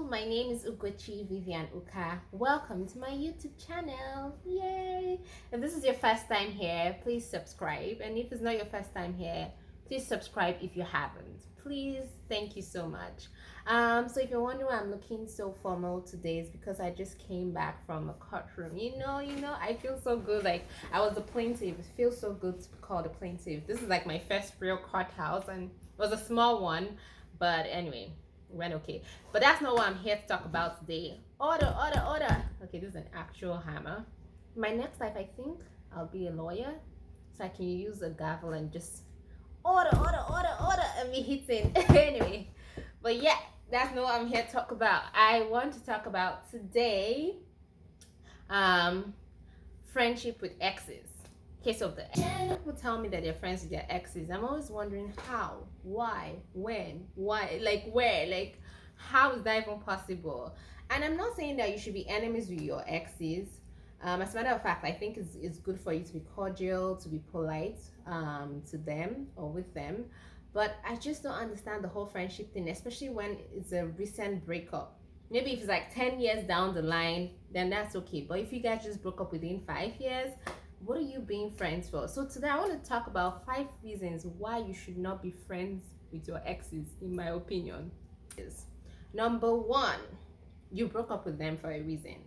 my name is Ugochi Vivian Uka. Welcome to my YouTube channel. Yay! If this is your first time here, please subscribe. And if it's not your first time here, please subscribe if you haven't. Please, thank you so much. So if you're wondering why I'm looking so formal today, is because I just came back from a courtroom. I feel so good. Like I was the plaintiff. It feels so good to be called a plaintiff. This is like my first real courthouse, and it was a small one, but anyway, went okay. But that's not what I'm here to talk about today. Order. Okay, this is an actual hammer. In my next life, I think I'll be a lawyer, so I can use a gavel and just order, and be hitting. Anyway, but yeah, that's not what I'm here to talk about. I want to talk about today, friendship with exes. Case of the people tell me that they're friends with their exes. I'm always wondering how, why, when, why, like where, like how is that even possible? And I'm not saying that you should be enemies with your exes. As a matter of fact, I think it's good for you to be cordial, to be polite to them or with them. But I just don't understand the whole friendship thing, especially when it's a recent breakup. Maybe if it's like 10 years down the line, then that's okay. But if you guys just broke up within 5 years, what are you being friends for? So today I want to talk about 5 reasons why you should not be friends with your exes, in my opinion. Number 1, you broke up with them for a reason.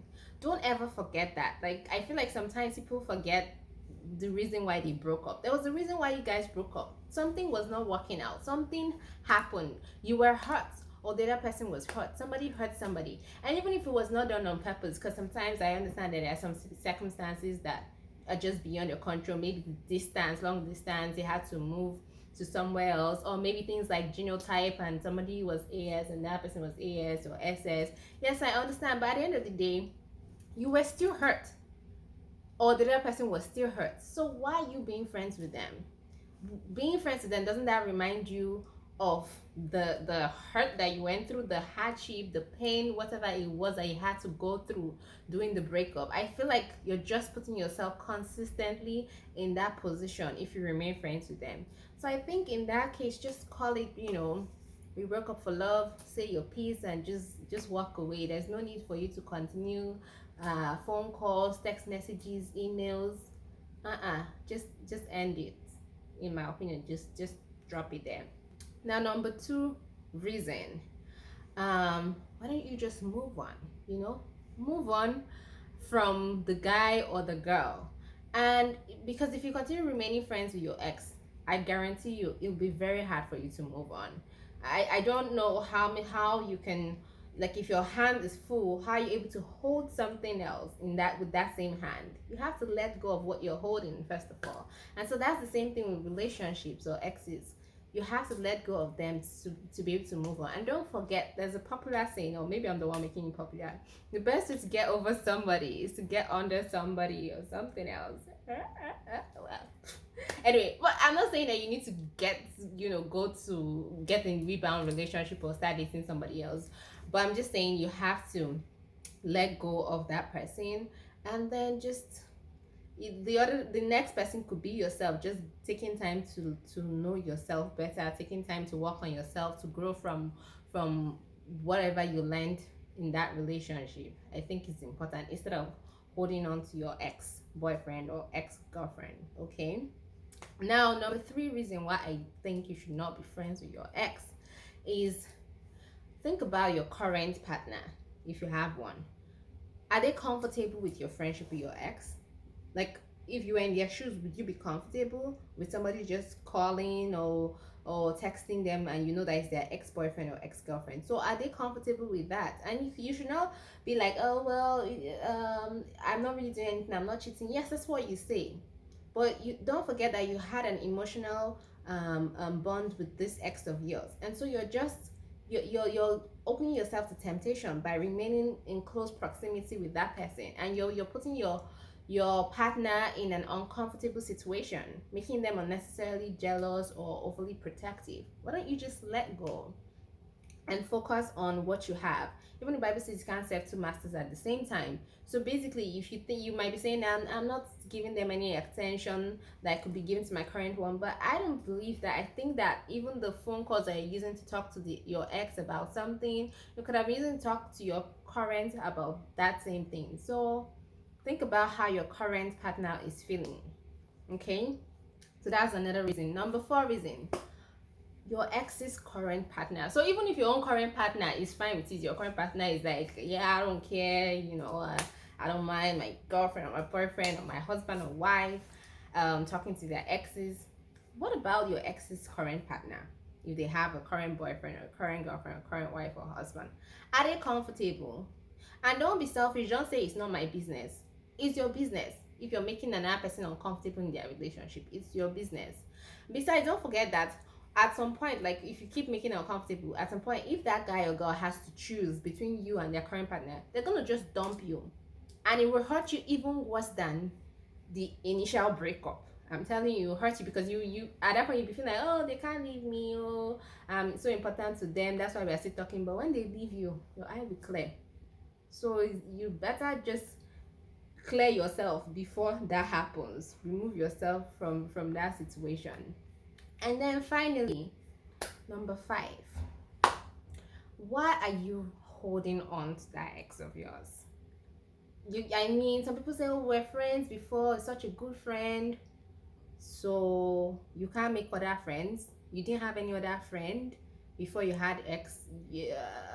Don't ever forget that. Like, I feel like sometimes people forget the reason why they broke up. There was a reason why you guys broke up. Something was not working out. Something happened. You were hurt, or the other person was hurt. Somebody hurt somebody. And even if it was not done on purpose, because sometimes I understand that there are some circumstances that are just beyond your control. Maybe distance, long distance, they had to move to somewhere else, or maybe things like genotype and somebody was AS and that person was AS or SS. Yes, I understand, but at the end of the day, you were still hurt, or the other person was still hurt. So why are you being friends with them? Being friends with them, doesn't that remind you of the hurt that you went through, the hardship, the pain, whatever it was that you had to go through during the breakup? I feel like you're just putting yourself consistently in that position if you remain friends with them. So I think in that case, just call it, we broke up for love, say your piece, and just walk away. There's no need for you to continue phone calls, text messages, emails. Just end it. In my opinion, just drop it there. Now, number 2 reason, why don't you just move on? Move on from the guy or the girl. And because if you continue remaining friends with your ex, I guarantee you it'll be very hard for you to move on. I don't know how you can, like, if your hand is full, how are you able to hold something else with that same hand? You have to let go of what you're holding, first of all. And so that's the same thing with relationships or exes. You have to let go of them to be able to move on. And don't forget, there's a popular saying, or maybe I'm the one making it popular: the best way to get over somebody is to get under somebody, or something else. Well, anyway, but I'm not saying that you need to go to get in rebound relationship or start dating somebody else. But I'm just saying you have to let go of that person, and then just the next person could be yourself. Just taking time to know yourself better, taking time to work on yourself, to grow from whatever you learned in that relationship. I think it's important, instead of holding on to your ex-boyfriend or ex-girlfriend. Okay, now number 3 reason why I think you should not be friends with your ex is, think about your current partner. If you have one, are they comfortable with your friendship with your ex? Like, if you were in their shoes, would you be comfortable with somebody just calling or texting them, and you know that it's their ex-boyfriend or ex-girlfriend? So are they comfortable with that? And you should not be like, oh well, I'm not really doing anything, I'm not cheating. Yes, that's what you say, but you don't forget that you had an emotional bond with this ex of yours, and so you're opening yourself to temptation by remaining in close proximity with that person, and you're putting your partner in an uncomfortable situation, making them unnecessarily jealous or overly protective. Why don't you just let go? and focus on what you have. Even the Bible says you can't serve two masters at the same time. So basically, if you think, you might be saying, I'm not giving them any attention that I could be given to my current one, but I don't believe that. I think that even the phone calls that you're using to talk to your ex about something, you could have used to talk to your current about that same thing. So think about how your current partner is feeling. Okay, so that's another reason. Number 4 reason, your ex's current partner. So even if your own current partner is fine with it, your current partner is like, yeah, I don't care, I don't mind my girlfriend or my boyfriend or my husband or wife talking to their exes. What about your ex's current partner? If they have a current boyfriend or a current girlfriend or current wife or husband, are they comfortable? And don't be selfish. Don't say it's not my business. It's your business. If you're making another person uncomfortable in their relationship, it's your business. Besides, don't forget that at some point, like if you keep making it uncomfortable, at some point, if that guy or girl has to choose between you and their current partner, they're gonna just dump you, and it will hurt you even worse than the initial breakup. I'm telling you, it will hurt you, because you at that point you'll be feeling like, oh, they can't leave me, oh, it's so important to them, that's why we're still talking. But when they leave you, your eye will clear. So you better just clear yourself before that happens. Remove yourself from that situation. And then finally, number 5, why are you holding on to that ex of yours? I mean, some people say, oh, we're friends before, it's such a good friend, so you can't make other friends. You didn't have any other friend before you had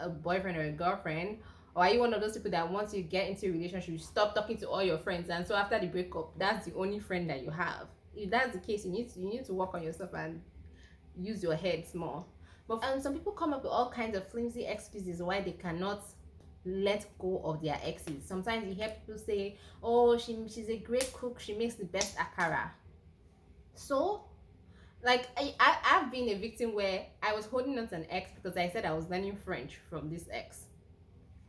a boyfriend or a girlfriend? Or are you one of those people that once you get into a relationship, you stop talking to all your friends, and so after the breakup, that's the only friend that you have? If that's the case, you need to work on yourself and use your head small. But some people come up with all kinds of flimsy excuses why they cannot let go of their exes. Sometimes you hear people say, oh, she's a great cook, she makes the best akara. So like I've been a victim where I was holding on to an ex because I said I was learning French from this ex,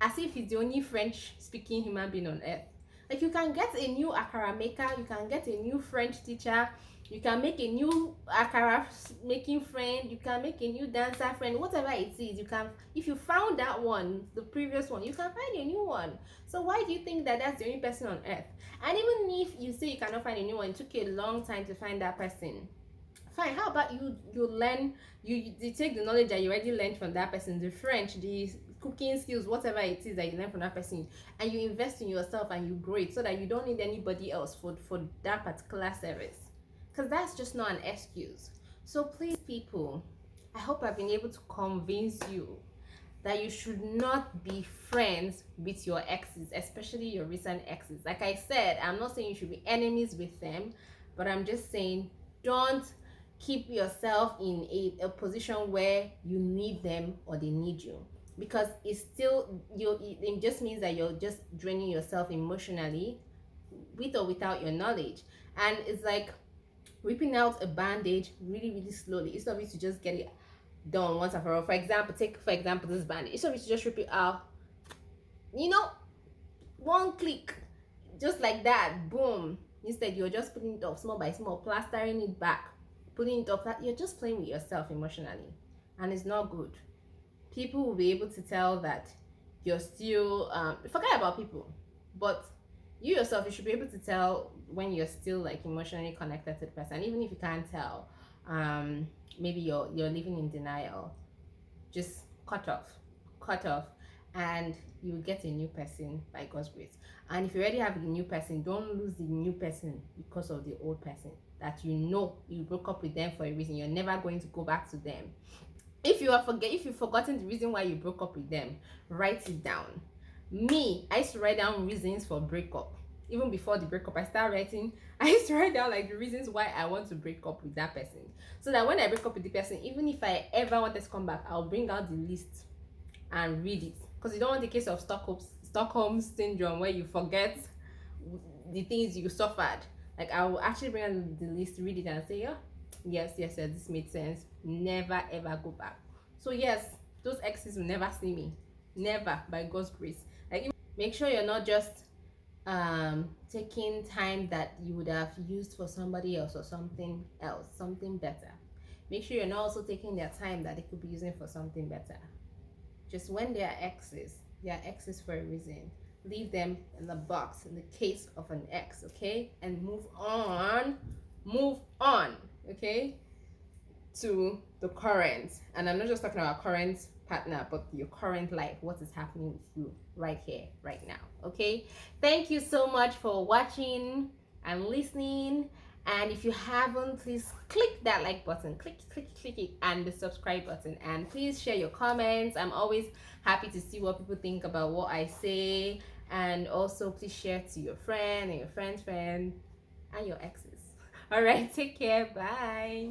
as if he's the only French speaking human being on earth. Like, you can get a new akara maker, you can get a new French teacher, you can make a new akara making friend, you can make a new dancer friend, whatever it is. You can, if you found that one, the previous one, you can find a new one. So why do you think that that's the only person on earth? And even if you say you cannot find a new one, it took you a long time to find that person, fine. How about you learn, you take the knowledge that you already learned from that person, the French, the cooking skills, whatever it is that you learn from that person, and you invest in yourself and you grow it, so that you don't need anybody else for that particular service, because that's just not an excuse. So please, people, I hope I've been able to convince you that you should not be friends with your exes, especially your recent exes. Like I said, I'm not saying you should be enemies with them, but I'm just saying, don't keep yourself in a position where you need them or they need you, because it's still, it just means that you're just draining yourself emotionally, with or without your knowledge. And it's like ripping out a bandage really, really slowly, instead of you to just get it done once and for all. For example, take for example this bandage, instead of you to just rip it out, one click, just like that, boom. Instead, you're just putting it off small by small, plastering it back, putting it off. You're just playing with yourself emotionally, and it's not good. People will be able to tell that you're still forget about people, but you yourself, you should be able to tell when you're still like emotionally connected to the person. Even if you can't tell, maybe you're living in denial, just cut off, and you will get a new person by God's grace. And if you already have a new person, don't lose the new person because of the old person that you broke up with them for a reason. You're never going to go back to them. If you've forgotten the reason why you broke up with them, write it down. Me, I used to write down reasons for breakup. Even before the breakup, I used to write down like the reasons why I want to break up with that person, so that when I break up with the person, even if I ever wanted to come back, I'll bring out the list and read it. Because you don't want the case of Stockholm syndrome, where you forget the things you suffered. Like, I will actually bring out the list, read it, and say, oh, yes, this made sense. Never ever go back. So yes, those exes will never see me, never, by God's grace. Like, make sure you're not just taking time that you would have used for somebody else or something better. Make sure you're not also taking their time that they could be using for something better. Just when they are exes for a reason. Leave them in the box in the case of an ex, okay? And move on, okay? To the current. And I'm not just talking about current partner, but your current life, what is happening with you right here, right now, okay? Thank you so much for watching and listening. And if you haven't, please click that like button, click it, and the subscribe button, and please share your comments. I'm always happy to see what people think about what I say. And also please share to your friend and your friend's friend and your exes. All right, take care. Bye.